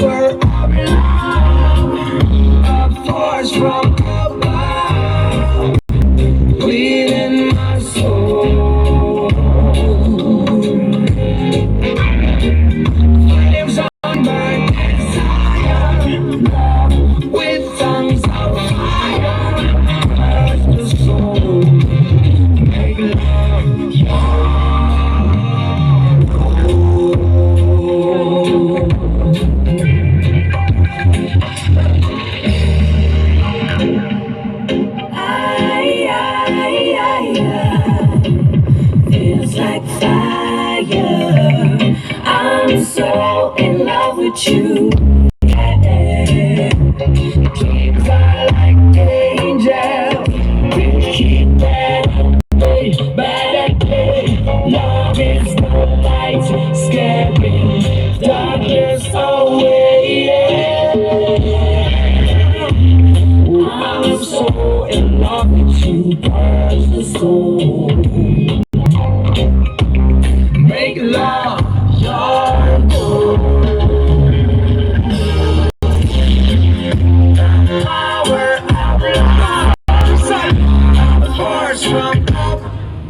where I belong. A force from above, bleeding my soul. Flames on my desire, love with tongues of fire. Burst the soul, make love your feels like fire. I'm so in love with you. Yeah. Dreams are like angels. We keep that way, bad day. Love is the light, scaring darkness away. Yeah. I'm so in love with you, burns the soul. Make love.